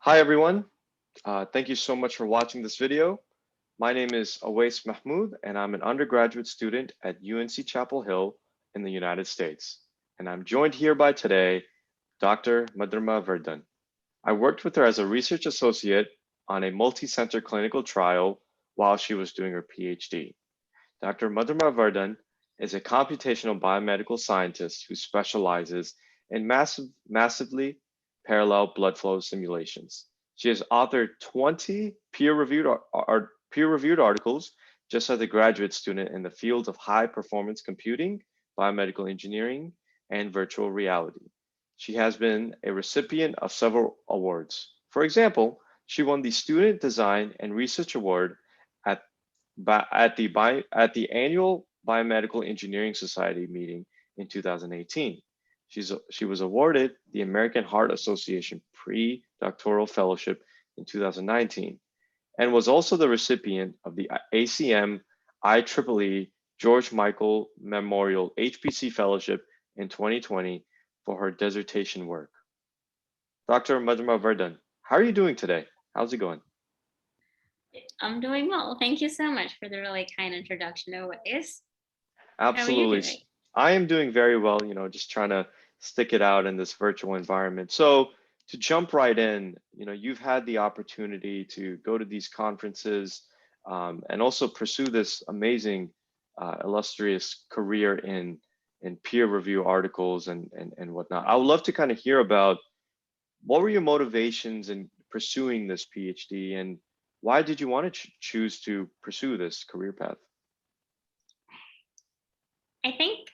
Hi, everyone. Thank you so much for watching this video. My name is Owais Mahmood, and I'm an undergraduate student at UNC Chapel Hill in the United States. And I'm joined here by today, Dr. Madhurima Vardhan. I worked with her as a research associate on a multi-center clinical trial while she was doing her PhD. Dr. Madhurima Vardhan is a computational biomedical scientist who specializes in massively parallel blood flow simulations. She has authored 20 peer-reviewed articles just as a graduate student in the field of high-performance computing, biomedical engineering, and virtual reality. She has been a recipient of several awards. For example, she won the Student Design and Research Award at at the annual Biomedical Engineering Society meeting in 2018. She was awarded the American Heart Association Pre-Doctoral Fellowship in 2019 and was also the recipient of the ACM IEEE George Michael Memorial HPC Fellowship in 2020 for her dissertation work. Dr. Madhurima Vardhan, how are you doing today? How's it going? I'm doing well. Thank you so much for the really kind introduction, Owais. How are you Absolutely. doing? I am doing very well, just trying to stick it out in this virtual environment. So to jump right in, you've had the opportunity to go to these conferences and also pursue this amazing, illustrious career in peer review articles and whatnot. I would love to kind of hear about what were your motivations in pursuing this PhD and why did you want to choose to pursue this career path? I think,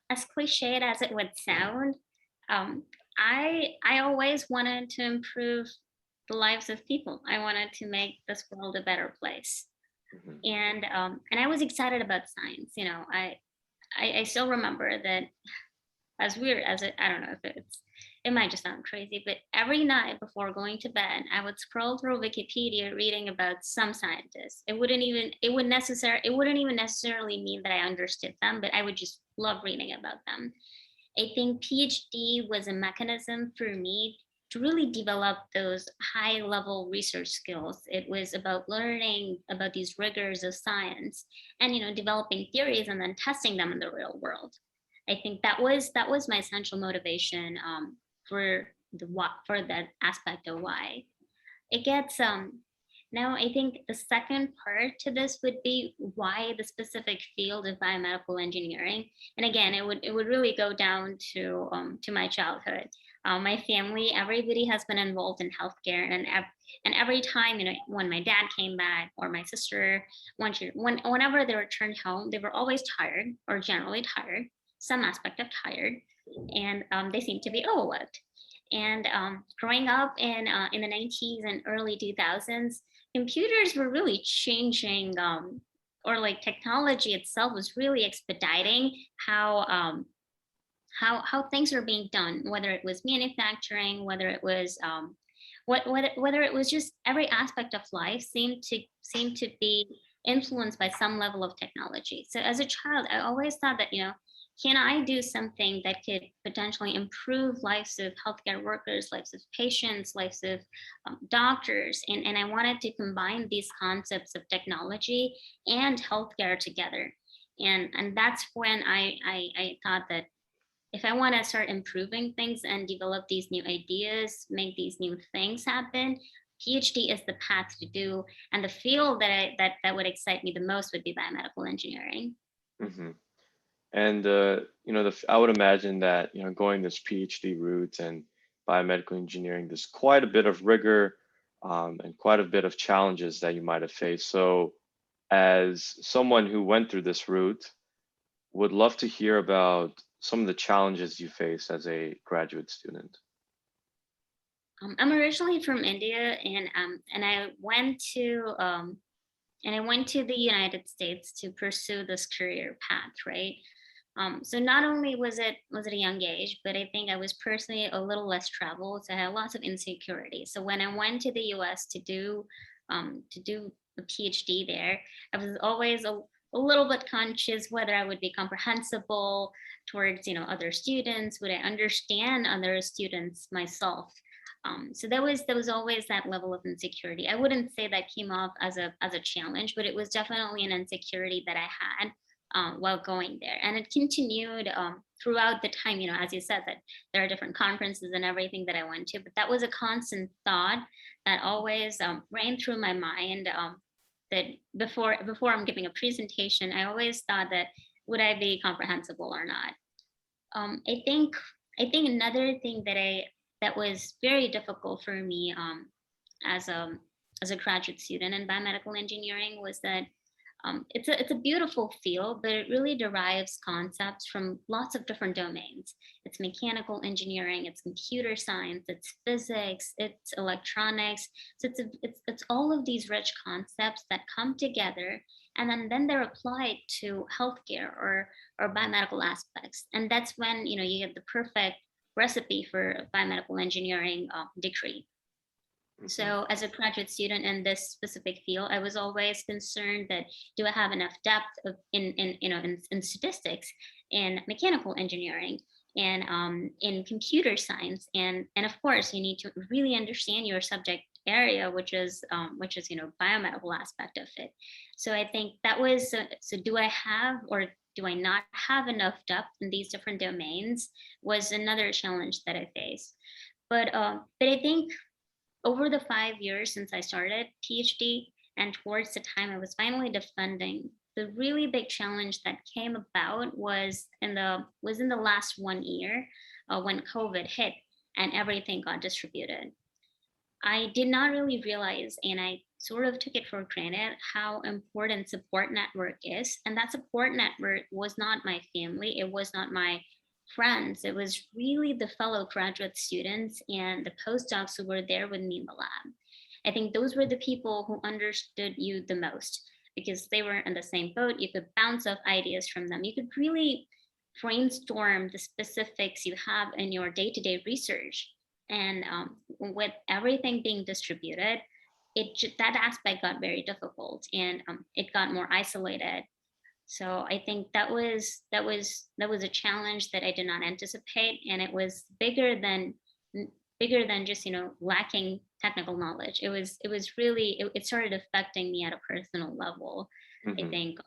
as cliched as it would sound, um, I always wanted to improve the lives of people. I wanted to make this world a better place, Mhm. and I was excited about science. I still remember that, as weird as it, I don't know if it might just sound crazy, but every night before going to bed, I would scroll through Wikipedia reading about some scientists. It wouldn't even necessarily mean that I understood them, but I would just love reading about them. I think PhD was a mechanism for me to really develop those high level research skills. It was about learning about these rigors of science and developing theories and then testing them in the real world. I think that was my essential motivation for for that aspect of why it gets now. I think the second part to this would be why the specific field of biomedical engineering. And again, it would really go down to my childhood. My family, everybody has been involved in healthcare, and every time, when my dad came back or my sister, whenever they returned home, they were always tired or generally tired, some aspect of tired, and they seemed to be overworked. And growing up in the 90s and early 2000s, computers were really changing, or like technology itself was really expediting how things are being done, whether it was manufacturing, whether it was whether it was just every aspect of life seemed to be influenced by some level of technology. So as a child, I always thought that, can I do something that could potentially improve lives of healthcare workers, lives of patients, lives of doctors? And I wanted to combine these concepts of technology and healthcare together. And that's when I thought that if I want to start improving things and develop these new ideas, make these new things happen, PhD is the path to do. And the field that would excite me the most would be biomedical engineering. Mhm. And I would imagine that going this PhD route and biomedical engineering, there's quite a bit of rigor and quite a bit of challenges that you might have faced. So, as someone who went through this route, would love to hear about some of the challenges you face as a graduate student. I'm originally from India, and I went to the United States to pursue this career path, right? So not only was it a young age, but I think I was personally a little less traveled, so I had lots of insecurity. So when I went to the U.S. to do a PhD there, I was always a little bit conscious whether I would be comprehensible towards other students. Would I understand other students myself? So there was always that level of insecurity. I wouldn't say that came off as a challenge, but it was definitely an insecurity that I had while going there, and it continued throughout the time. As you said, that there are different conferences and everything that I went to, but that was a constant thought that always ran through my mind. That before I'm giving a presentation, I always thought that would I be comprehensible or not. I think another thing that was very difficult for me as a as a graduate student in biomedical engineering was that it's a beautiful field, but it really derives concepts from lots of different domains. It's mechanical engineering, it's computer science, it's physics, it's electronics. So it's all of these rich concepts that come together, and then they're applied to healthcare or biomedical aspects. And that's when you get the perfect recipe for a biomedical engineering degree. Mhm. So as a graduate student in this specific field, I was always concerned that do I have enough depth in statistics, in mechanical engineering, and in computer science, and of course you need to really understand your subject area, which is biomedical aspect of it. So I think that was so do I have or do I not have enough depth in these different domains was another challenge that I faced. But I think over the 5 years since I started PhD and towards the time I was finally defending, the really big challenge that came about was in the last 1 year when COVID hit and everything got distributed. I did not really realize, and I sort of took it for granted, how important support network is. And that support network was not my family, it was not my friends, it was really the fellow graduate students and the postdocs who were there with me in the lab. I think those were the people who understood you the most because they were in the same boat. You could bounce off ideas from them. You could really brainstorm the specifics you have in your day-to-day research. And with everything being distributed, that aspect got very difficult, and it got more isolated. So I think that was a challenge that I did not anticipate, and it was bigger than just lacking technical knowledge. It was really it started affecting me at a personal level. I Mhm. think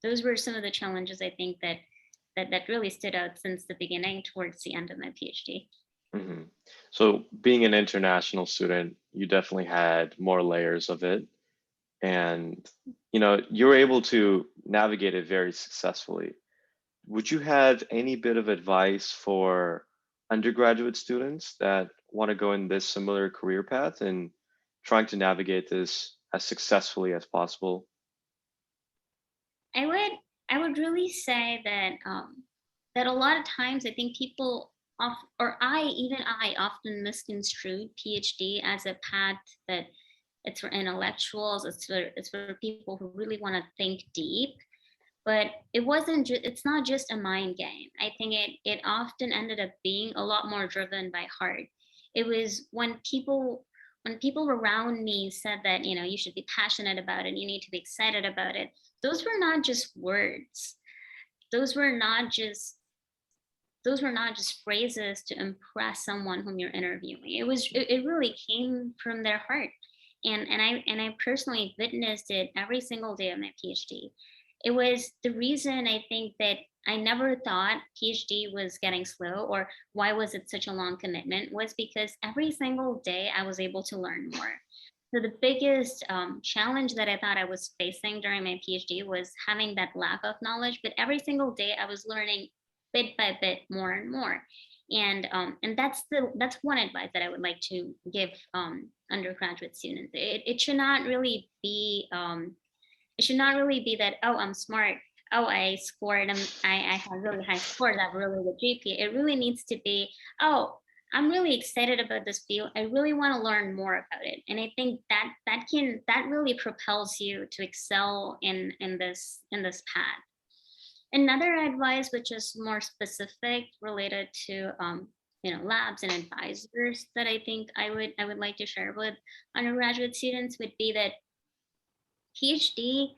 those were some of the challenges I think that really stood out since the beginning towards the end of my PhD. Mhm. So being an international student, you definitely had more layers of it, and you were able to navigate it very successfully. Would you have any bit of advice for undergraduate students that want to go in this similar career path and trying to navigate this as successfully as possible? I would I would really say that a lot of times I think people or I often misconstrued PhD as a path that it's for intellectuals, it's for people who really want to think deep. But it's not just a mind game. I think it often ended up being a lot more driven by heart. It was when people around me said that you should be passionate about it, you need to be excited about it. Those were not just words. Those were not just phrases to impress someone whom you're interviewing. It really came from their heart. And I personally witnessed it every single day of my PhD. It was the reason I think that I never thought PhD was getting slow or why was it such a long commitment was because every single day I was able to learn more. So the biggest challenge that I thought I was facing during my PhD was having that lack of knowledge. But every single day I was learning bit by bit more and more. And that's one advice that I would like to give undergraduate students. It should not really be that, oh, I'm smart, oh, I scored, I have really high scores, I have really good GPA. It really needs to be, oh, I'm really excited about this field, I really want to learn more about it. And I think that really propels you to excel in this path. Another advice, which is more specific related to labs and advisors, that I think I would like to share with undergraduate students would be that PhD,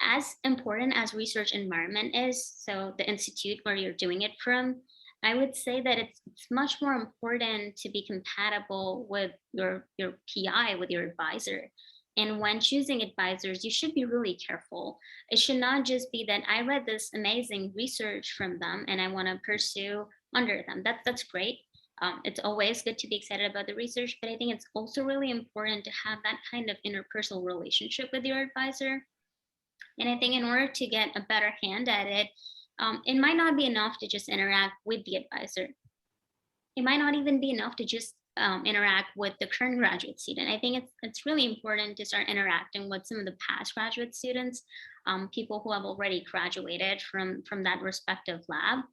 as important as research environment is, so the institute where you're doing it from, I would say that it's much more important to be compatible with your PI, with your advisor. And when choosing advisors, you should be really careful. It should not just be that I read this amazing research from them and I want to pursue under them. That's great. It's always good to be excited about the research, but I think it's also really important to have that kind of interpersonal relationship with your advisor. And I think in order to get a better hand at it, it might not be enough to just interact with the advisor. It might not even be enough to just interact with the current graduate student. I think it's really important to start interacting with some of the past graduate students, people who have already graduated from that respective lab.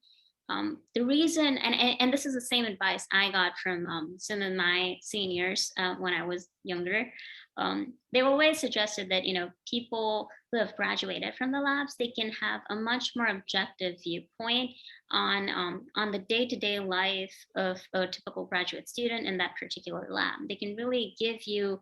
The reason, and this is the same advice I got from some of my seniors when I was younger. They always suggested that people who have graduated from the labs, they can have a much more objective viewpoint on the day-to-day life of a typical graduate student in that particular lab. They can really give you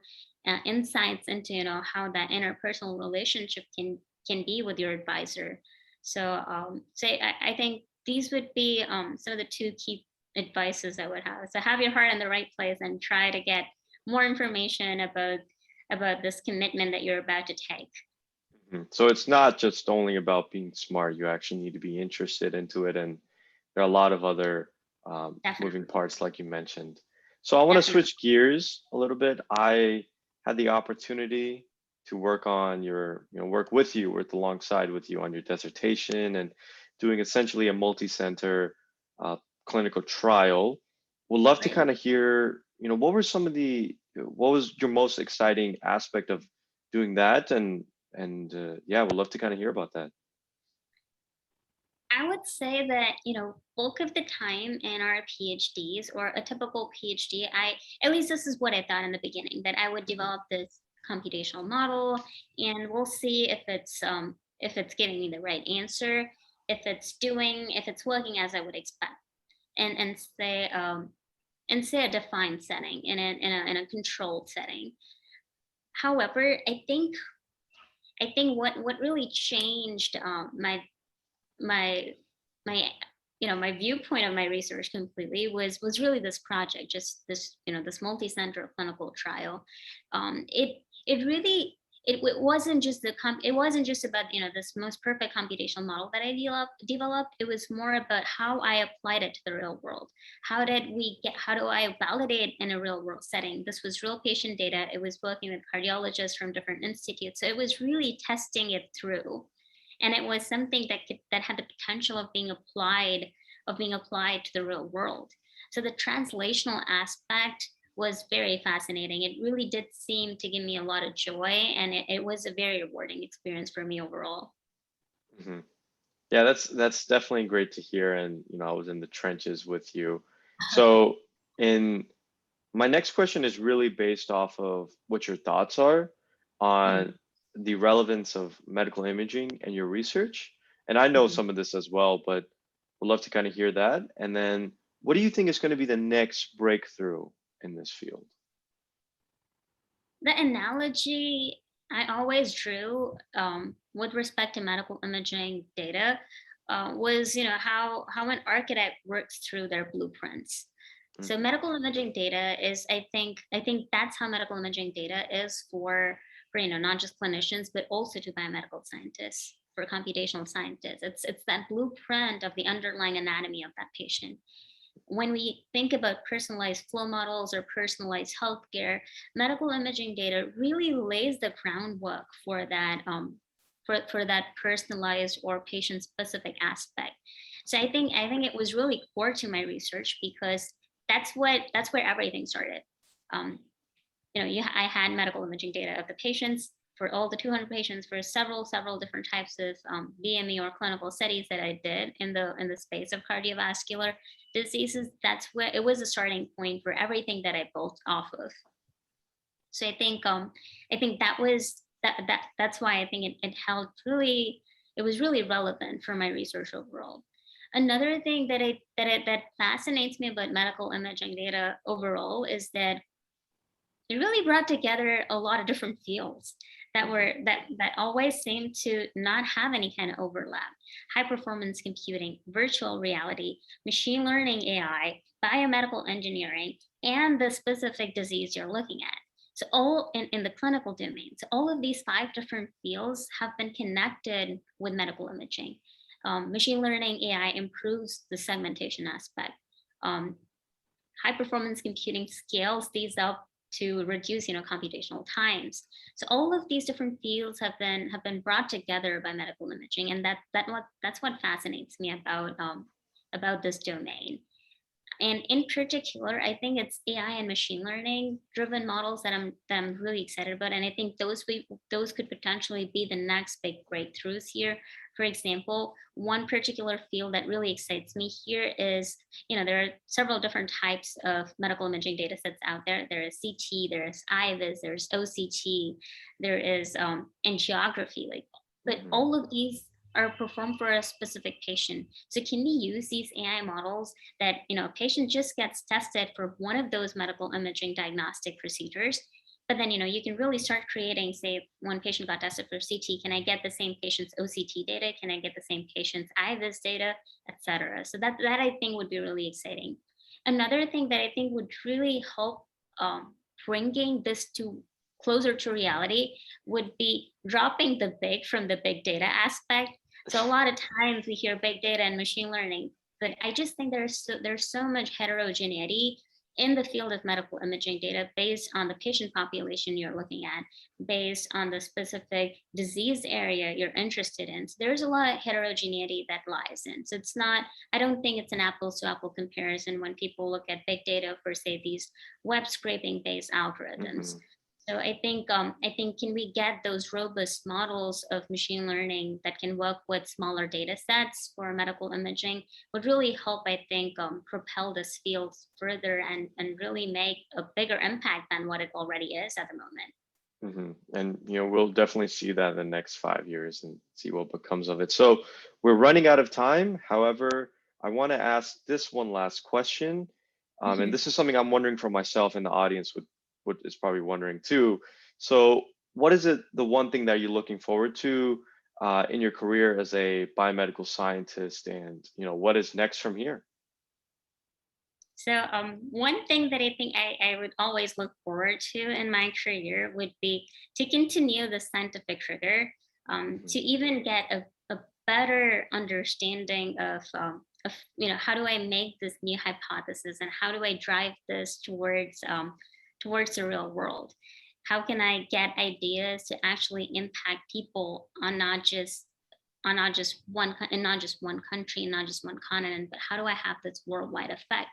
insights into how that interpersonal relationship can be with your advisor. So I think these would be some of the two key advices I would have. So have your heart in the right place and try to get more information about this commitment that you're about to take. So it's not just only about being smart. You actually need to be interested into it, and there are a lot of other moving parts, like you mentioned. So I want to switch gears a little bit. I had the opportunity to work on work with you, work alongside with you on your dissertation and doing essentially a multi-center clinical trial. Would love to kind of hear, what was your most exciting aspect of doing that? And yeah, we'd love to kind of hear about that. I would say that, bulk of the time in our PhDs or a typical PhD, at least this is what I thought in the beginning, that I would develop this computational model and we'll see if it's giving me the right answer, if it's working as I would expect, and say a defined setting in a controlled setting. However, I think what really changed my my viewpoint of my research completely was really this project, just this multi-center clinical trial. It really it wasn't just it wasn't just about this most perfect computational model that I developed. It was more about how I applied it to the real world. How do I validate in a real world setting? This was real patient data. It was working with cardiologists from different institutes, so it was really testing it through, and it was something that had the potential of being applied to the real world. So the translational aspect was very fascinating. It really did seem to give me a lot of joy, and it was a very rewarding experience for me overall. Mm-hmm. Yeah, that's definitely great to hear. And I was in the trenches with you. So in my next question is really based off of what your thoughts are on the relevance of medical imaging and your research. And I know some of this as well, but would love to kind of hear that. And then what do you think is going to be the next breakthrough in this field? The analogy I always drew with respect to medical imaging data was, how an architect works through their blueprints. So medical imaging data is, I think that's how medical imaging data is for not just clinicians, but also to biomedical scientists, for computational scientists. It's that blueprint of the underlying anatomy of that patient. When we think about personalized flow models or personalized healthcare, medical imaging data really lays the groundwork for that for that personalized or patient-specific aspect. So I think it was really core to my research because that's where everything started. I had medical imaging data of the patients for all the 200 patients for several different types of BME or clinical studies that I did in the space of cardiovascular diseases. That's where it was a starting point for everything that I built off of. So I think that was that's why I think it was really relevant for my research overall. Another thing that fascinates me about medical imaging data overall is that it really brought together a lot of different fields. that always seem to not have any kind of overlap. High performance computing, virtual reality, machine learning, AI, biomedical engineering, and the specific disease you're looking at. So all in the clinical domain. So all of these 5 different fields have been connected with medical imaging. Machine learning AI improves the segmentation aspect. High performance computing scales these up to reduce, computational times. So all of these different fields have been brought together by medical imaging, and that's what fascinates me about this domain. And in particular, I think it's AI and machine learning driven models that I'm really excited about. And I think those could potentially be the next big breakthroughs here. For example, one particular field that really excites me here is, there are several different types of medical imaging data sets out there. There is CT, there's IVIS, there's OCT, there is angiography, but all of these are performed for a specific patient. So can we use these AI models that, a patient just gets tested for one of those medical imaging diagnostic procedures, but then, you can really start creating, say, one patient got tested for CT, can I get the same patient's OCT data? Can I get the same patient's IVIS data, etc.? So that I think would be really exciting. Another thing that I think would really help bringing this to closer to reality would be dropping the big from the big data aspect. So a lot of times we hear big data and machine learning, but I just think there's so much heterogeneity in the field of medical imaging data based on the patient population you're looking at, based on the specific disease area you're interested in. So there's a lot of heterogeneity that lies in. So I don't think it's an apples to apple comparison when people look at big data for, say, these web scraping based algorithms. So I think can we get those robust models of machine learning that can work with smaller data sets for medical imaging would really help, I think, propel this field further and really make a bigger impact than what it already is at the moment. And we'll definitely see that in the next 5 years and see what becomes of it. So we're running out of time. However, I want to ask this one last question, and this is something I'm wondering for myself, and the audience would is probably wondering too. So what is it, the one thing that you're looking forward to in your career as a biomedical scientist, and what is next from here? So one thing that I think I would always look forward to in my career would be to continue the scientific rigor, to even get a better understanding of how do I make this new hypothesis, and how do I drive this towards the real world? How can I get ideas to actually impact people on not just one country and not just one continent, but how do I have this worldwide effect?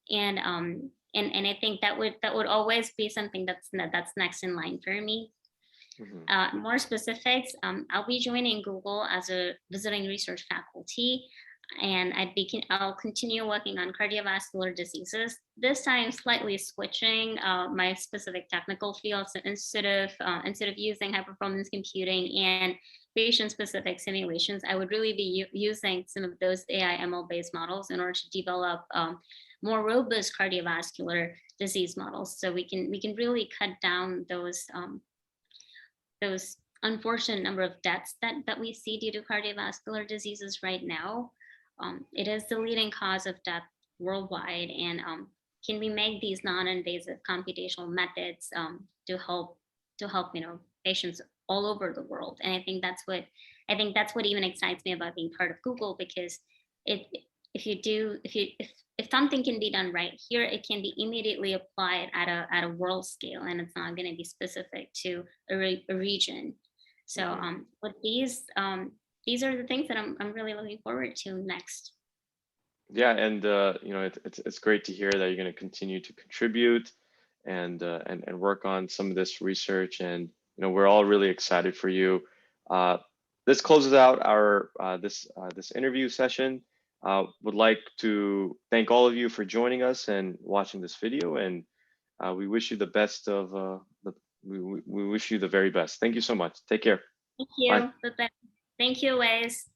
And I think that would always be something that's next in line for me. More specifics, I'll be joining Google as a visiting research faculty, and I'll continue working on cardiovascular diseases, this time slightly switching my specific technical field. So instead of using high performance computing and patient specific simulations, I would really be using some of those AI ML based models in order to develop more robust cardiovascular disease models, so we can really cut down those unfortunate number of deaths that we see due to cardiovascular diseases right now. It is the leading cause of death worldwide, and can we make these non-invasive computational methods to help patients all over the world? And I think that's what even excites me about being part of Google, because if something can be done right here, it can be immediately applied at a world scale, and it's not going to be specific to a region. So with these are the things that I'm really looking forward to next. Yeah, and it's great to hear that you're going to continue to contribute and work on some of this research, and we're all really excited for you. This closes out our this interview session. Would like to thank all of you for joining us and watching this video, and we wish you the best of we wish you the very best. Thank you so much. Take care. Thank you. Bye. Thank you, Owais.